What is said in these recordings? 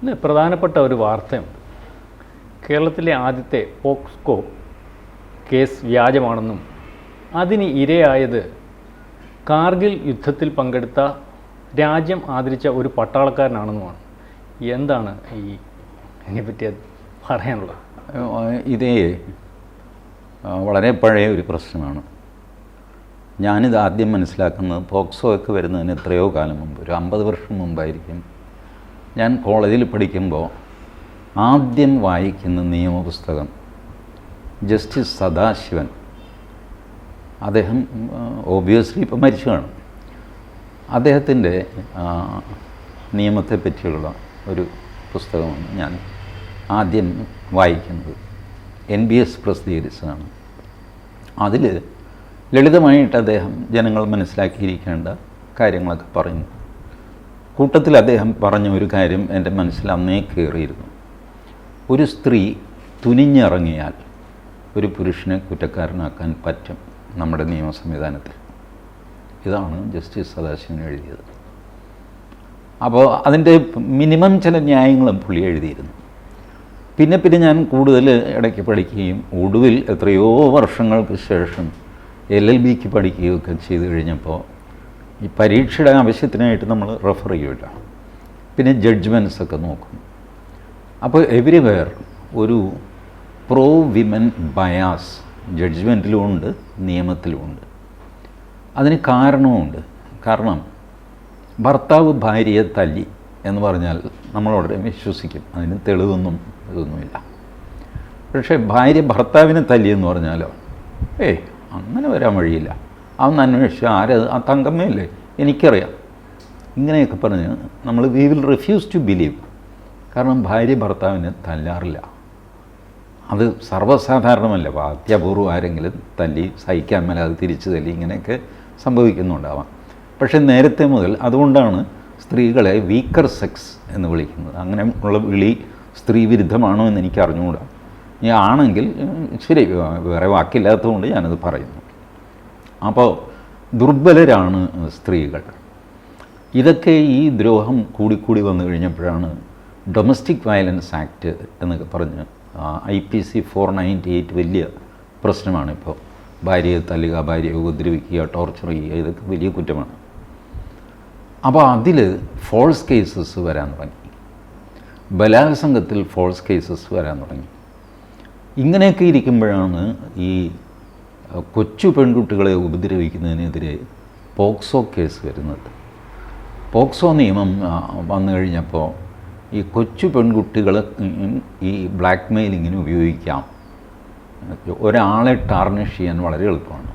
ഇന്ന് പ്രധാനപ്പെട്ട ഒരു വാർത്തയുണ്ട്. കേരളത്തിലെ ആദ്യത്തെ പോക്സ്കോ കേസ് വ്യാജമാണെന്നും അതിന് ഇരയായത് കാർഗിൽ യുദ്ധത്തിൽ പങ്കെടുത്ത രാജ്യം ആദരിച്ച ഒരു പട്ടാളക്കാരനാണെന്നുമാണ്. എന്താണ് ഇതിനെപ്പറ്റി പറയാനുള്ളത്? ഇതേ വളരെ പഴയ ഒരു പ്രശ്നമാണ്. ഞാനിത് ആദ്യം മനസ്സിലാക്കുന്നത് പോക്സോ ഒക്കെ വരുന്നതിന് എത്രയോ കാലം മുമ്പ്, ഒരു 50 വർഷം മുമ്പായിരിക്കും. ഞാൻ കോളേജിൽ പഠിക്കുമ്പോൾ ആദ്യം വായിക്കുന്ന നിയമപുസ്തകം ജസ്റ്റിസ് സദാശിവൻ, അദ്ദേഹം ഓബിയസ്ലി ഇപ്പം മരിച്ചു കാണും, അദ്ദേഹത്തിൻ്റെ നിയമത്തെ പറ്റിയുള്ള ഒരു പുസ്തകമാണ് ഞാൻ ആദ്യം വായിക്കുന്നത്. NBS പ്രസിദ്ധീകരിച്ചതാണ്. അതിൽ ലളിതമായിട്ട് അദ്ദേഹം ജനങ്ങൾ മനസ്സിലാക്കിയിരിക്കേണ്ട കാര്യങ്ങളൊക്കെ പറയുന്നു. കൂട്ടത്തിൽ അദ്ദേഹം പറഞ്ഞ ഒരു കാര്യം എൻ്റെ മനസ്സിൽ അന്നേ കയറിയിരുന്നു. ഒരു സ്ത്രീ തുനിഞ്ഞിറങ്ങിയാൽ ഒരു പുരുഷനെ കുറ്റക്കാരനാക്കാൻ പറ്റും നമ്മുടെ നിയമ സംവിധാനത്തിൽ. ഇതാണ് ജസ്റ്റിസ് സദാശിവൻ എഴുതിയത്. അപ്പോൾ അതിൻ്റെ മിനിമം ചില ന്യായങ്ങളും പുള്ളി എഴുതിയിരുന്നു. പിന്നെ ഞാൻ കൂടുതൽ ഇടയ്ക്ക് പഠിക്കുകയും ഒടുവിൽ എത്രയോ വർഷങ്ങൾക്ക് ശേഷം LLBക്ക് പഠിക്കുകയൊക്കെ ചെയ്ത് കഴിഞ്ഞപ്പോൾ ഈ പരീക്ഷയുടെ ആവശ്യത്തിനായിട്ട് നമ്മൾ റെഫർ ചെയ്യില്ല, പിന്നെ ജഡ്ജ്മെൻറ്റ്സ് ഒക്കെ നോക്കും. അപ്പോൾ എവരിവെയർ ഒരു പ്രോ വിമൻ ബയാസ് ജഡ്ജ്മെൻറ്റിലുമുണ്ട്, നിയമത്തിലുമുണ്ട്. അതിന് കാരണവുമുണ്ട്. കാരണം ഭർത്താവ് ഭാര്യയെ തല്ലി എന്ന് പറഞ്ഞാൽ നമ്മളോട് വിശ്വസിക്കും, അതിന് തെളിവൊന്നും ഇതൊന്നുമില്ല. പക്ഷേ ഭാര്യ ഭർത്താവിനെ തല്ലിയെന്ന് പറഞ്ഞാലോ, അങ്ങനെ വരാൻ വഴിയില്ല, അതൊന്ന് അന്വേഷിച്ച് ആരത്, ആ തങ്കമ്മയല്ലേ, എനിക്കറിയാം, ഇങ്ങനെയൊക്കെ പറഞ്ഞ് നമ്മൾ we will refuse to believe. കാരണം ഭാര്യ ഭർത്താവിനെ തല്ലാറില്ല. അത് സർവ്വസാധാരണമല്ല. അത്യപൂർവം ആരെങ്കിലും തല്ലി സഹിക്കാൻ മേലാതെ തിരിച്ചു തല്ലി ഇങ്ങനെയൊക്കെ സംഭവിക്കുന്നുണ്ടാവാം. പക്ഷേ നേരത്തെ മുതൽ അതുകൊണ്ടാണ് സ്ത്രീകളെ വീക്കർ സെക്സ് എന്ന് വിളിക്കുന്നത്. അങ്ങനെ ഉള്ള വിളി സ്ത്രീ വിരുദ്ധമാണോ എന്ന് എനിക്ക് അറിഞ്ഞുകൂടാ. ഇനി ആണെങ്കിൽ ശരി, വേറെ വാക്കില്ലാത്തതുകൊണ്ട് ഞാനത് പറയുന്നു. അപ്പോൾ ദുർബലരാണ് സ്ത്രീകൾ. ഇതൊക്കെ ഈ ദ്രോഹം കൂടിക്കൂടി വന്നു കഴിഞ്ഞപ്പോഴാണ് ഡൊമസ്റ്റിക് വയലൻസ് ആക്ട് എന്നൊക്കെ പറഞ്ഞ് IPC 498 വലിയ പ്രശ്നമാണ്. ഇപ്പോൾ ഭാര്യയെ തല്ലുക, ഭാര്യയെ ഉപദ്രവിക്കുക, ടോർച്ചർ ചെയ്യുക, ഇതൊക്കെ വലിയ കുറ്റമാണ്. അപ്പോൾ അതിൽ ഫോൾസ് കേസസ് വരാൻ തുടങ്ങി. ബലാത്സംഗത്തിൽ ഫോൾസ് കേസസ് വരാൻ തുടങ്ങി. ഇങ്ങനെയൊക്കെ ഇരിക്കുമ്പോഴാണ് ഈ കൊച്ചു പെൺകുട്ടികളെ ഉപദ്രവിക്കുന്നതിനെതിരെ പോക്സോ കേസ് വരുന്നത്. പോക്സോ നിയമം വന്നു കഴിഞ്ഞപ്പോൾ ഈ കൊച്ചു പെൺകുട്ടികളെ ഈ ബ്ലാക്ക് മെയിലിങ്ങിന് ഉപയോഗിക്കാം. ഒരാളെ ടാർണിഷ് ചെയ്യാൻ വളരെ എളുപ്പമാണ്.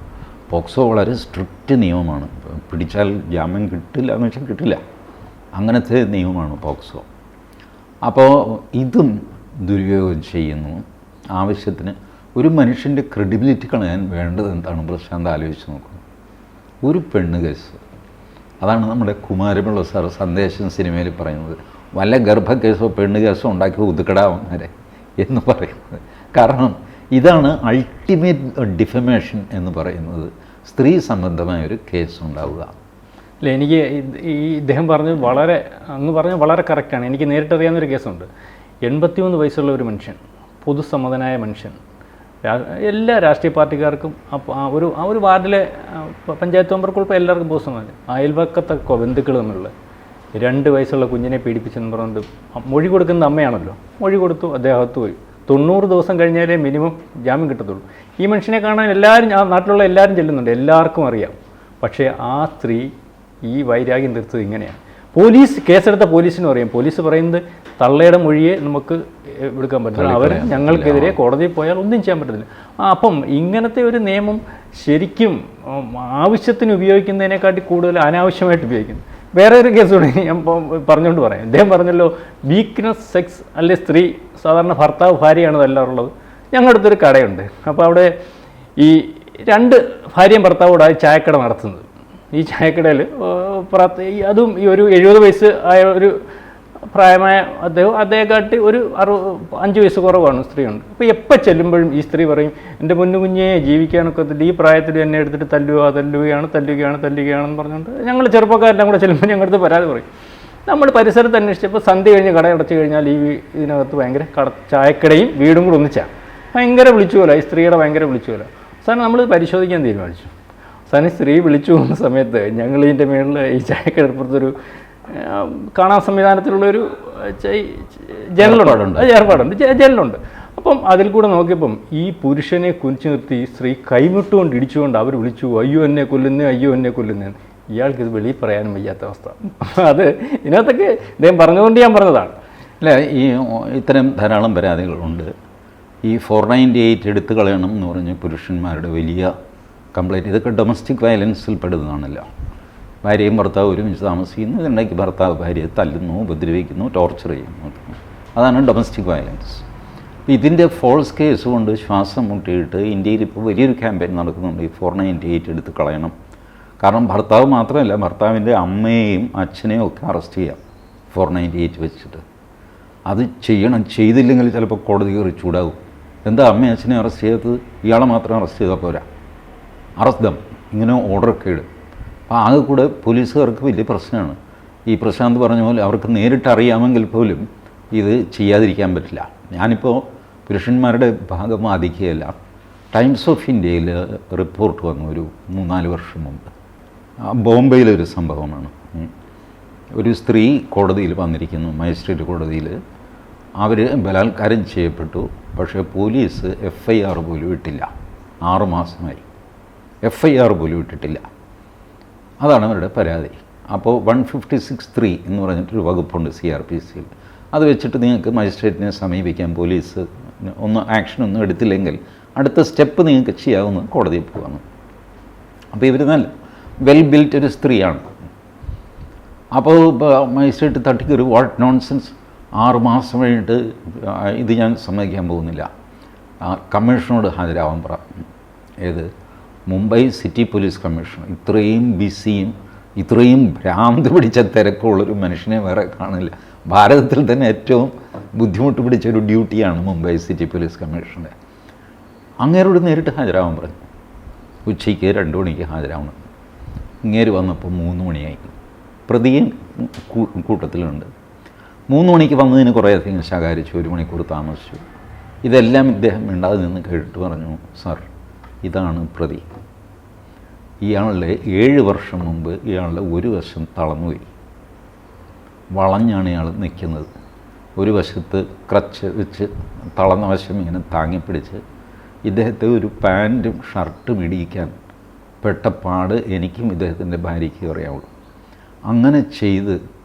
പോക്സോ വളരെ സ്ട്രിക്റ്റ് നിയമമാണ്. പിടിച്ചാൽ ജാമ്യം കിട്ടില്ല എന്ന് വെച്ചാൽ കിട്ടില്ല, അങ്ങനത്തെ നിയമമാണ് പോക്സോ. അപ്പോൾ ഇതും ദുരുപയോഗം ചെയ്യുന്നു. ആവശ്യത്തിന് ഒരു മനുഷ്യൻ്റെ ക്രെഡിബിലിറ്റി കളയാൻ വേണ്ടത് എന്താണ് പ്രശാന്ത് ആലോചിച്ച് നോക്കുന്നു. ഒരു പെണ്ണ് കേസ്, അതാണ് നമ്മുടെ കുമാരപിള്ള സാർ സന്ദേശം സിനിമയിൽ പറയുന്നത്, വല്ല ഗർഭക്കേസോ പെണ്ണ് കേസോ ഉണ്ടാക്കി ഒതുക്കടാവുന്നവരെ എന്ന് പറയുന്നത്. കാരണം ഇതാണ് അൾട്ടിമേറ്റ് ഡിഫമേഷൻ എന്ന് പറയുന്നത്, സ്ത്രീ സംബന്ധമായൊരു കേസ് ഉണ്ടാവുക. അല്ല, എനിക്ക് ഇദ്ദേഹം പറഞ്ഞത് അങ്ങ് പറഞ്ഞത് വളരെ കറക്റ്റാണ്. എനിക്ക് നേരിട്ടറിയാവുന്നൊരു കേസുണ്ട്. 83 വയസ്സുള്ള ഒരു മനുഷ്യൻ, പൊതുസമ്മതനായ മനുഷ്യൻ, എല്ലാ രാഷ്ട്രീയ പാർട്ടിക്കാർക്കും ഒരു വാർഡിലെ പഞ്ചായത്ത് മെമ്പർക്കുൾപ്പെടെ എല്ലാവർക്കും പൊതുസമ്മതം, അയൽവക്കത്തൊക്കെ ബന്ധുക്കൾ തമ്മിലുള്ള 2 വയസ്സുള്ള കുഞ്ഞിനെ പീഡിപ്പിച്ചെന്ന് പറഞ്ഞിട്ട് മൊഴി കൊടുക്കുന്ന അമ്മയാണല്ലോ, മൊഴി കൊടുത്തു, അദ്ദേഹത്ത് പോയി. 90 ദിവസം കഴിഞ്ഞാലേ മിനിമം ജാമ്യം കിട്ടത്തുള്ളൂ. ഈ മനുഷ്യനെ കാണാൻ എല്ലാവരും, നാട്ടിലുള്ള എല്ലാവരും ചെല്ലുന്നുണ്ട്, എല്ലാവർക്കും അറിയാം. പക്ഷേ ആ സ്ത്രീ ഈ വൈരാഗ്യം തീർത്തത് ഇങ്ങനെയാണ്. പോലീസ് കേസെടുത്ത പോലീസിന് അറിയാം. പോലീസ് പറയുന്നത് തള്ളയുടെ മൊഴിയെ നമുക്ക് എടുക്കാൻ പറ്റില്ല, അവർ ഞങ്ങൾക്കെതിരെ കോടതിയിൽ പോയാൽ ഒന്നും ചെയ്യാൻ പറ്റത്തില്ല. അപ്പം ഇങ്ങനത്തെ ഒരു നിയമം ശരിക്കും ആവശ്യത്തിന് ഉപയോഗിക്കുന്നതിനെക്കാട്ടി കൂടുതൽ അനാവശ്യമായിട്ട് ഉപയോഗിക്കുന്നു. വേറെ ഒരു കേസ് കൂടി ഞാൻ പറഞ്ഞുകൊണ്ട് പറയാം. അദ്ദേഹം പറഞ്ഞല്ലോ വീക്ക്നെസ് സെക്സ്, അല്ലെ സ്ത്രീ, സാധാരണ ഭർത്താവ് ഭാര്യയാണ് ഇതെല്ലാം ഉള്ളത്. ഞങ്ങളുടെ അടുത്തൊരു കടയുണ്ട്. അപ്പോൾ അവിടെ ഈ 2 ഭാര്യയും ഭർത്താവോടായി ചായക്കട നടത്തുന്നത്. ഈ ചായക്കടയിൽ അതും ഈ ഒരു 70 വയസ്സ് ആയ ഒരു പ്രായമായ അദ്ദേഹക്കാട്ടി ഒരു 5 വയസ്സ് കുറവാണ് സ്ത്രീയുണ്ട്. അപ്പോൾ എപ്പോൾ ചെല്ലുമ്പോഴും ഈ സ്ത്രീ പറയും, എൻ്റെ കുഞ്ഞെ ജീവിക്കാനൊക്കെ ഈ പ്രായത്തിൽ എന്നെ എടുത്തിട്ട് തല്ലുകയാണെന്ന് പറഞ്ഞുകൊണ്ട് ഞങ്ങൾ ചെറുപ്പക്കാരെല്ലാം കൂടെ ചെല്ലുമ്പോൾ ഞങ്ങളുടെ അടുത്ത് പരാതി പറയും. നമ്മൾ പരിസരത്ത് അന്വേഷിച്ചപ്പോൾ സന്ധ്യ കഴിഞ്ഞ് കട അടച്ചു കഴിഞ്ഞാൽ ഇതിനകത്ത് ഭയങ്കര ചായക്കടയും വീടും കൂടെ ഒന്നിച്ചാണ്. ഭയങ്കര വിളിച്ചുപോലെ, ഈ സ്ത്രീയുടെ ഭയങ്കര വിളിച്ചുപോലെ. അവസാനം നമ്മൾ പരിശോധിക്കാൻ തീരുമാനിച്ചു. അവസാനം സ്ത്രീ വിളിച്ചു പോകുന്ന സമയത്ത് ഞങ്ങൾ ഇതിൻ്റെ മേളിൽ ഈ ചായക്കടപ്പുറത്തൊരു കാണാൻ സംവിധാനത്തിലുള്ളൊരു ജനലുണ്ട്. അപ്പം അതിൽ കൂടെ നോക്കിയപ്പം ഈ പുരുഷനെ കുനിച്ചു നിർത്തി സ്ത്രീ കൈമുട്ടുകൊണ്ട് ഇടിച്ചുകൊണ്ട് അവർ വിളിച്ചു, അയ്യോ എന്നെ കൊല്ലുന്നേ, അയ്യോ എന്നെ കൊല്ലുന്നേ. ഇയാൾക്കിത് വെളിയിൽ പറയാനും വയ്യാത്ത അവസ്ഥ. അത് ഇതിനകത്തൊക്കെ ഇദ്ദേഹം പറഞ്ഞുകൊണ്ട് ഞാൻ പറഞ്ഞതാണ്. അല്ല, ഈ ഇത്തരം ധാരാളം പരാതികളുണ്ട്. ഈ 498 എടുത്തു കളയണം എന്ന് പറഞ്ഞ് പുരുഷന്മാരുടെ വലിയ കംപ്ലൈൻറ്റ്. ഇതൊക്കെ ഡൊമസ്റ്റിക് വയലൻസിൽ പെടുന്നതാണല്ലോ. ഭാര്യയും ഭർത്താവ് ഒരുമിച്ച് താമസിക്കുന്നു, ഇതിനിടയ്ക്ക് ഭർത്താവ് ഭാര്യയെ തല്ലുന്നു, ഉപദ്രവിക്കുന്നു, ടോർച്ചർ ചെയ്യുന്നു. അതാണ് ഡൊമസ്റ്റിക് വയലൻസ്. ഇതിൻ്റെ ഫോൾസ് കേസ് കൊണ്ട് ശ്വാസം മുട്ടിയിട്ട് ഇന്ത്യയിൽ ഇപ്പോൾ വലിയൊരു ക്യാമ്പയിൻ നടക്കുന്നുണ്ട്. ഈ 498 എടുത്ത് കളയണം. കാരണം ഭർത്താവ് മാത്രമല്ല, ഭർത്താവിൻ്റെ അമ്മയെയും അച്ഛനെയും ഒക്കെ അറസ്റ്റ് ചെയ്യാം 498 വെച്ചിട്ട്. അത് ചെയ്യണം. ചെയ്തില്ലെങ്കിൽ ചിലപ്പോൾ കോടതി കയറി ചൂടാകും. എന്താ അമ്മയും അച്ഛനെ അറസ്റ്റ് ചെയ്യാത്തത്? ഇയാളെ മാത്രം അറസ്റ്റ് ചെയ്താൽ പോരാ, അറസ്റ്റ് ദം, ഇങ്ങനെ ഓർഡറൊക്കെ ഇടും. അപ്പോൾ ആകെ കൂടെ പോലീസുകാർക്ക് വലിയ പ്രശ്നമാണ്. ഈ പ്രശാന്ത് പറഞ്ഞ പോലെ അവർക്ക് നേരിട്ട് അറിയാമെങ്കിൽ പോലും ഇത് ചെയ്യാതിരിക്കാൻ പറ്റില്ല. ഞാനിപ്പോൾ പുരുഷന്മാരുടെ ഭാഗം വാദിക്കുകയല്ല. ടൈംസ് ഓഫ് ഇന്ത്യയിൽ റിപ്പോർട്ട് വന്നു ഒരു 3-4 വർഷം മുമ്പ്. ബോംബെയിലൊരു സംഭവമാണ്. ഒരു സ്ത്രീ കോടതിയിൽ വന്നിരിക്കുന്നു, മജിസ്ട്രേറ്റ് കോടതിയിൽ. അവർ ബലാത്കാരം ചെയ്യപ്പെട്ടു. പക്ഷേ പോലീസ് FIR പോലും ഇട്ടില്ല. 6 മാസമായി FIR പോലും ഇട്ടിട്ടില്ല. അതാണ് അവരുടെ പരാതി. അപ്പോൾ 156(3) എന്ന് പറഞ്ഞിട്ടൊരു വകുപ്പുണ്ട് CRPCയിൽ. അത് വെച്ചിട്ട് നിങ്ങൾക്ക് മജിസ്ട്രേറ്റിനെ സമീപിക്കാൻ, പോലീസ് ആക്ഷനൊന്നും എടുത്തില്ലെങ്കിൽ അടുത്ത സ്റ്റെപ്പ് നിങ്ങൾക്ക് ചെയ്യാവുന്ന കോടതിയിൽ പോകാമെന്ന്. അപ്പോൾ ഇവർ നല്ല വെൽ ബിൽറ്റ് ഒരു സ്ത്രീയാണ്. അപ്പോൾ മജിസ്ട്രേറ്റ് തട്ടിക്കൊരു വാട്ട് നോൺസെൻസ്, 6 മാസം കഴിഞ്ഞിട്ട് ഇത് ഞാൻ സമ്മതിക്കാൻ പോകുന്നില്ല, കമ്മീഷനോട് ഹാജരാവാൻ പറ. ഏത്? Mumbai city police commissioner. ഇത്രയും ബിസിയും ഇത്രയും ഭ്രാന്ത് പിടിച്ച തിരക്കുള്ളൊരു മനുഷ്യനെ വേറെ കാണില്ല. ഭാരതത്തിൽ തന്നെ ഏറ്റവും ബുദ്ധിമുട്ട് പിടിച്ചൊരു ഡ്യൂട്ടിയാണ് മുംബൈ സിറ്റി പോലീസ് കമ്മീഷണറുടെ. അങ്ങേരോട് നേരിട്ട് ഹാജരാവാൻ പറഞ്ഞു. ഉച്ചയ്ക്ക് 2 മണിക്ക് ഹാജരാവണം. ഇങ്ങേര് വന്നപ്പോൾ 3 മണിയായി. പ്രതിയും കൂട്ടത്തിലുണ്ട്. 3 മണിക്ക് വന്നതിന് കുറേയധികം ശകാരിച്ചു, 1 മണിക്കൂർ താമസിച്ചു. ഇതെല്ലാം ഇദ്ദേഹം മിണ്ടാതെ നിന്ന് കേട്ടിട്ട് പറഞ്ഞു, സാർ ഇതാണ് പ്രതി. ഇയാളുടെ 7 വർഷം മുമ്പ് ഇയാളുടെ ഒരു വശം തളർന്നുപോയി. വളഞ്ഞാണ് ഇയാൾ നിൽക്കുന്നത്. ഒരു വശത്ത് ക്രച്ച് വെച്ച് തളർന്ന വശം ഇങ്ങനെ താങ്ങിപ്പിടിച്ച് ഇദ്ദേഹത്തെ ഒരു പാൻറ്റും ഷർട്ടും ഇടിയിക്കാൻ പെട്ട പാട് എനിക്കും ഇദ്ദേഹത്തിൻ്റെ ഭാര്യയ്ക്കും അറിയാവുള്ളൂ. അങ്ങനെ ചെയ്ത്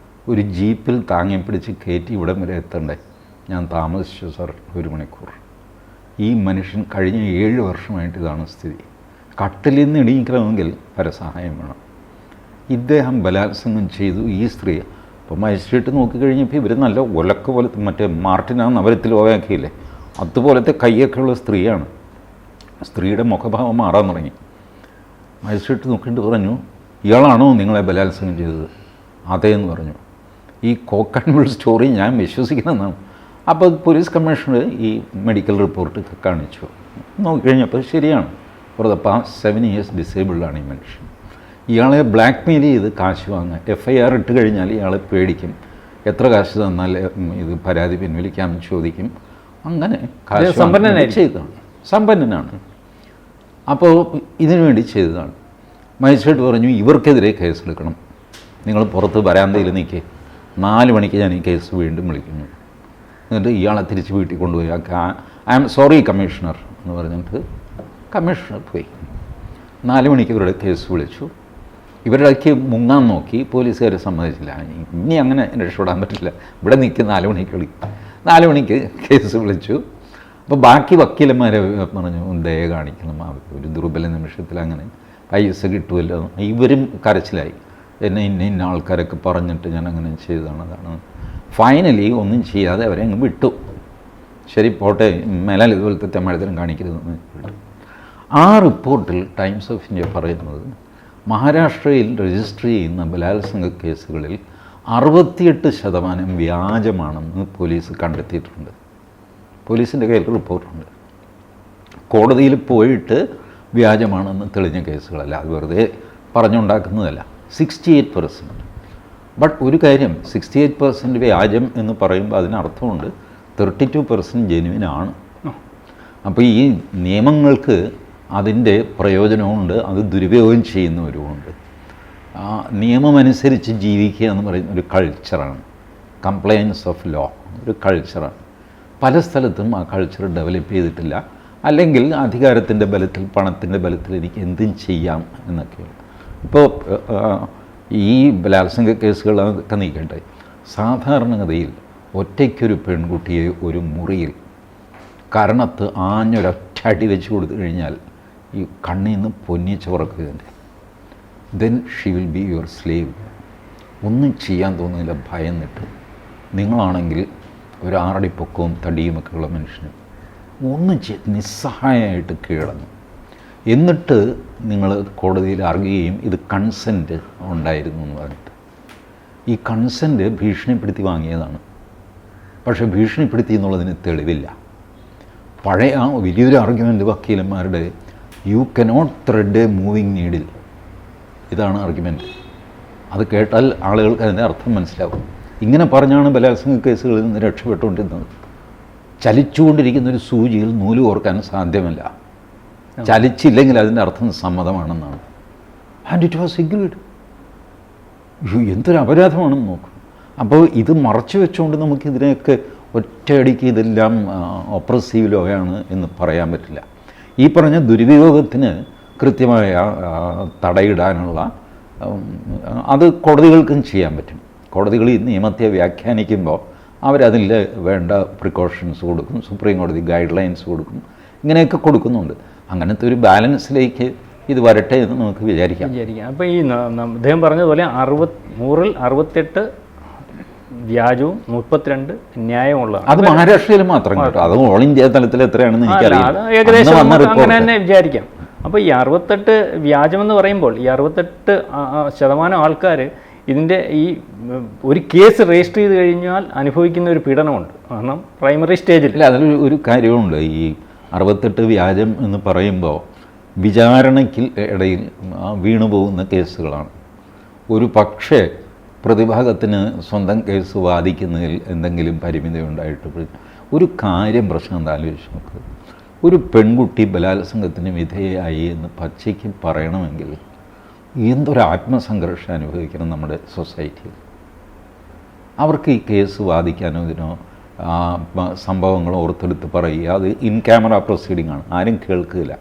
ഒരു ജീപ്പിൽ താങ്ങിപ്പിടിച്ച് കയറ്റി ഇവിടം വരെ എത്തണ്ടേ. ഞാൻ താമസിച്ചു സാർ 1 മണിക്കൂർ. ഈ മനുഷ്യൻ കഴിഞ്ഞ 7 വർഷമായിട്ട് ഇതാണ് സ്ഥിതി. കട്ടിലിൽ നിന്ന് എണീക്കണമെങ്കിൽ പരസഹായം വേണം. ഇദ്ദേഹം ബലാത്സംഗം ചെയ്തു ഈ സ്ത്രീ. അപ്പോൾ മജിസ്ട്രേറ്റ് നോക്കിക്കഴിഞ്ഞപ്പോൾ ഇവർ നല്ല ഒലക്ക പോലത്തെ, മറ്റേ മാർട്ടിനാ നവരത്തിൽ ഓയാക്കിയില്ലേ, അതുപോലത്തെ കൈയൊക്കെ ഉള്ള സ്ത്രീയാണ്. സ്ത്രീയുടെ മുഖഭാവം മാറാൻ തുടങ്ങി. മജിസ്ട്രേറ്റ് നോക്കിയിട്ട് പറഞ്ഞു, ഇയാളാണോ നിങ്ങളെ ബലാത്സംഗം ചെയ്തത്? അതേന്ന് പറഞ്ഞു. ഈ കോക്ക് ആൻഡ് ബുൾ സ്റ്റോറി ഞാൻ വിശ്വസിക്കുന്നതാണ്. അപ്പോൾ പോലീസ് കമ്മീഷണർ ഈ മെഡിക്കൽ റിപ്പോർട്ട് കാണിച്ചു. നോക്കിക്കഴിഞ്ഞപ്പോൾ ശരിയാണ്, ഫോർ ദ പാസ്റ്റ് 7 years ഡിസേബിൾഡാണ് ഈ മനുഷ്യൻ. ഇയാളെ ബ്ലാക്ക് മെയിൽ ചെയ്ത് കാശ് വാങ്ങുക. FIR ഇട്ട് കഴിഞ്ഞാൽ ഇയാളെ പേടിക്കും, എത്ര കാശ് തന്നാൽ ഇത് പരാതി പിൻവലിക്കാമെന്ന് ചോദിക്കും. അങ്ങനെ കാശ് ചെയ്തതാണ്, സമ്പന്നനാണ്. അപ്പോൾ ഇതിനു വേണ്ടി ചെയ്തതാണ്. മജിസ്ട്രേറ്റ് പറഞ്ഞു, ഇവർക്കെതിരെ കേസെടുക്കണം, നിങ്ങൾ പുറത്ത് വരാന്തയിൽ നിൽക്കേ, 4 മണിക്ക് ഞാൻ ഈ കേസ് വീണ്ടും വിളിക്കുന്നു. എന്നിട്ട് ഇയാളെ തിരിച്ച് വീട്ടിൽ കൊണ്ടുപോയി. ഐ ആം സോറി കമ്മീഷണർ എന്ന് പറഞ്ഞിട്ട് കമ്മീഷണർ പോയി. 4 മണിക്ക് ഇവരുടെ കേസ് വിളിച്ചു. ഇവരുടെക്ക് മുങ്ങാൻ നോക്കി, പോലീസുകാർ സമ്മതിച്ചില്ല. ഇനി അങ്ങനെ രക്ഷപ്പെടാൻ പറ്റില്ല, ഇവിടെ നിൽക്ക്, 4 മണിക്ക് വിളിക്കും. 4 മണിക്ക് കേസ് വിളിച്ചു. അപ്പോൾ ബാക്കി വക്കീലന്മാരെ പറഞ്ഞു, ദയ കാണിക്കണം, ഒരു ദുർബല നിമിഷത്തിൽ അങ്ങനെ പൈസ കിട്ടുമല്ലോ. ഇവരും കരച്ചിലായി, എന്നെ ഇന്ന ആൾക്കാരൊക്കെ പറഞ്ഞിട്ട് ഞാൻ അങ്ങനെ ചെയ്തതാണ്, അതാണ്. ഫൈനലി ഒന്നും ചെയ്യാതെ അവരെ അങ്ങ് വിട്ടു. ശരി പോട്ടെ, മേലാൽ ഇതുപോലത്തെ തെമ്മാഴത്തരം കാണിക്കരുതെന്ന് വിട്ടു. ആ റിപ്പോർട്ടിൽ ടൈംസ് ഓഫ് ഇന്ത്യ പറയുന്നത്, മഹാരാഷ്ട്രയിൽ രജിസ്റ്റർ ചെയ്യുന്ന ബലാത്സംഗ കേസുകളിൽ 68% വ്യാജമാണെന്ന് പോലീസ് കണ്ടെത്തിയിട്ടുണ്ട്. പോലീസിൻ്റെ കയ്യിൽ റിപ്പോർട്ടുണ്ട്. കോടതിയിൽ പോയിട്ട് വ്യാജമാണെന്ന് തെളിഞ്ഞ കേസുകളല്ല, അത് വെറുതെ പറഞ്ഞുണ്ടാക്കുന്നതല്ല. 68%. ബട്ട് ഒരു കാര്യം 68% വ്യാജം എന്ന് പറയുമ്പോൾ അതിനർത്ഥമുണ്ട് 32% ജെനുവിനാണ്. അപ്പോൾ ഈ നിയമങ്ങൾക്ക് അതിൻ്റെ പ്രയോജനമുണ്ട്, അത് ദുരുപയോഗം ചെയ്യുന്നവരുമുണ്ട്. നിയമമനുസരിച്ച് ജീവിക്കുക എന്ന് പറയുന്ന ഒരു കൾച്ചറാണ്, കംപ്ലയൻസ് ഓഫ് ലോ ഒരു കൾച്ചറാണ്. പല സ്ഥലത്തും ആ കൾച്ചർ ഡെവലപ്പ് ചെയ്തിട്ടില്ല, അല്ലെങ്കിൽ അധികാരത്തിൻ്റെ ബലത്തിൽ പണത്തിൻ്റെ ബലത്തിൽ എനിക്ക് എന്തും ചെയ്യാം എന്നൊക്കെയാണ്. ഇപ്പോൾ ഈ ബലാത്സംഗ കേസുകളൊക്കെ നീക്കട്ടെ, സാധാരണഗതിയിൽ ഒറ്റയ്ക്കൊരു പെൺകുട്ടിയെ ഒരു മുറിയിൽ കരണത്ത് ആഞ്ഞൊരൊറ്റ അടി വെച്ച് കൊടുത്തു കഴിഞ്ഞാൽ ഈ കണ്ണിൽ നിന്ന് പൊന്നിച്ച് പുറക്കുകയുണ്ട്. Then she will be your slave. ഒന്നും ചെയ്യാൻ തോന്നുന്നില്ല, ഭയന്നിട്ട്. നിങ്ങളാണെങ്കിൽ ഒരു 6 അടി പൊക്കവും തടിയുമൊക്കെ ഉള്ള മനുഷ്യന് ഒന്നും നിസ്സഹായമായിട്ട് കീഴടങ്ങും. എന്നിട്ട് നിങ്ങൾ കോടതിയിൽ അറിയുകയും ഇത് കൺസെൻറ്റ് ഉണ്ടായിരുന്നു എന്ന് പറഞ്ഞിട്ട്. ഈ കൺസെൻറ്റ് ഭീഷണിപ്പെടുത്തി വാങ്ങിയതാണ്. പക്ഷേ ഭീഷണിപ്പെടുത്തി എന്നുള്ളതിന് തെളിവില്ല. പഴയ ആ വലിയൊരു ആർഗ്യുമെൻ്റ് വക്കീലന്മാരുടെ you cannot thread a moving needle, ഇതാണ് ആർഗ്യുമെൻറ്റ്. അത് കേട്ടാൽ ആളുകൾക്ക് അതിൻ്റെ അർത്ഥം മനസ്സിലാവും. ഇങ്ങനെ പറഞ്ഞാണ് ബലാത്സംഗ കേസുകളിൽ നിന്ന് രക്ഷപ്പെട്ടുകൊണ്ടിരുന്നത്. ചലിച്ചുകൊണ്ടിരിക്കുന്നൊരു സൂചിയിൽ നൂല് കോർക്കാൻ സാധ്യമല്ല, ചലിച്ചില്ലെങ്കിൽ അതിൻ്റെ അർത്ഥം സമ്മതമാണെന്നാണ്. And it was agreed. എന്തൊരു അപരാധമാണെന്ന് നോക്കും. അപ്പോൾ ഇത് മറച്ചു വെച്ചുകൊണ്ട് നമുക്കിതിനെയൊക്കെ ഒറ്റയടിക്ക് ഇതെല്ലാം ഒപ്രസീവ് ലോയാണ് എന്ന് പറയാൻ പറ്റില്ല. ഈ പറഞ്ഞ ദുരുപയോഗത്തിന് കൃത്യമായ തടയിടാനുള്ള അത് കോടതികൾക്കും ചെയ്യാൻ പറ്റും. കോടതികൾ ഈ നിയമത്തെ വ്യാഖ്യാനിക്കുമ്പോൾ അവരതിൽ വേണ്ട പ്രിക്കോഷൻസ് കൊടുക്കും, സുപ്രീം കോടതി ഗൈഡ് ലൈൻസ് കൊടുക്കും, ഇങ്ങനെയൊക്കെ കൊടുക്കുന്നുണ്ട്. അങ്ങനത്തെ ഒരു ബാലൻസിലേക്ക് ഇത് വരട്ടെ എന്ന് നമുക്ക് വിചാരിക്കാം. അപ്പോൾ ഈ അദ്ദേഹം പറഞ്ഞതുപോലെ 100-ൽ 68 വ്യാജവും 32 ന്യായമുള്ളതാണ്. അത് മഹാരാഷ്ട്രയിൽ മാത്രം കേട്ടോ, അത് ഓൾ ഇന്ത്യ തലത്തിൽ എത്രയാണെന്ന് എനിക്കറിയാം. ഏകദേശം അങ്ങനെ തന്നെ വിചാരിക്കാം. അപ്പോൾ ഈ 68 വ്യാജമെന്ന് പറയുമ്പോൾ ഈ 68% ആൾക്കാർ ഇതിൻ്റെ ഈ ഒരു കേസ് രജിസ്റ്റർ ചെയ്ത് കഴിഞ്ഞാൽ അനുഭവിക്കുന്ന ഒരു പീഡനമുണ്ട്. കാരണം പ്രൈമറി സ്റ്റേജിൽ ഇല്ല, അതിൽ ഒരു കാര്യമുണ്ട്. ഈ 68 വ്യാജം എന്ന് പറയുമ്പോൾ വിചാരണയ്ക്ക് ഇടയിൽ വീണുപോകുന്ന കേസുകളാണ്. ഒരു പക്ഷേ പ്രതിഭാഗത്തിന് സ്വന്തം കേസ് വാദിക്കുന്നതിൽ എന്തെങ്കിലും പരിമിതി ഉണ്ടായിട്ട് ഒരു കാര്യം പ്രശ്നം എന്താ ആലോചിച്ച് നോക്ക്. ഒരു പെൺകുട്ടി ബലാത്സംഗത്തിന് വിധേയയായി എന്ന് പച്ചയ്ക്ക് പറയണമെങ്കിൽ എന്തൊരു ആത്മസംഘർഷം അനുഭവിക്കണം നമ്മുടെ സൊസൈറ്റിയിൽ. അവർക്ക് ഈ കേസ് വാദിക്കാനോ ഇതിനോ സംഭവങ്ങൾ ഓർത്തെടുത്ത് പറയുക, അത് ഇൻ ക്യാമറ പ്രൊസീഡിംഗ് ആണ്, ആരും കേൾക്കില്ല.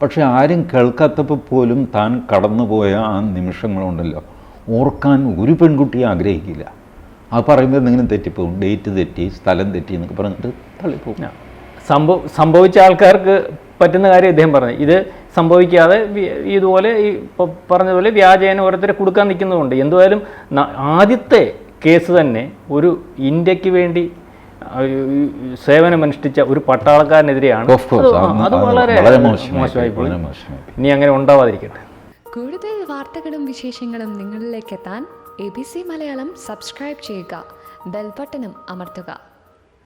പക്ഷേ ആരും കേൾക്കാത്തപ്പോൾ പോലും താൻ കടന്നുപോയ ആ നിമിഷങ്ങളുണ്ടല്ലോ, ഓർക്കാൻ ഒരു പെൺകുട്ടി ആഗ്രഹിക്കില്ല. അത് പറയുമ്പോൾ എന്തെങ്കിലും തെറ്റിപ്പോകും, ഡേറ്റ് തെറ്റി, സ്ഥലം തെറ്റി എന്നൊക്കെ പറഞ്ഞിട്ട് തള്ളിപ്പോകും. സംഭവിച്ച ആൾക്കാർക്ക് പറ്റുന്ന കാര്യം ഇദ്ദേഹം പറഞ്ഞു. ഇത് സംഭവിക്കാതെ ഇതുപോലെ ഈ പറഞ്ഞതുപോലെ വ്യാജേന ഓരോരുത്തരെ കൊടുക്കാൻ നിൽക്കുന്നതുകൊണ്ട് എന്തായാലും ആദ്യത്തെ കേസ് തന്നെ ഒരു ഇന്ത്യക്ക് വേണ്ടി സേവനമനുഷ്ഠിച്ച ഒരു പട്ടാളക്കാരനെതിരെയാണ്. അത് വളരെ മോശമായി പോയി. ഇനി അങ്ങനെ ഉണ്ടാവാതിരിക്കട്ടെ. കൂടുതൽ വാർത്തകളും വിശേഷങ്ങളും നിങ്ങളിലേക്ക് എത്താൻ ABC മലയാളം സബ്സ്ക്രൈബ് ചെയ്യുക, ബെൽ ബട്ടണും അമർത്തുക.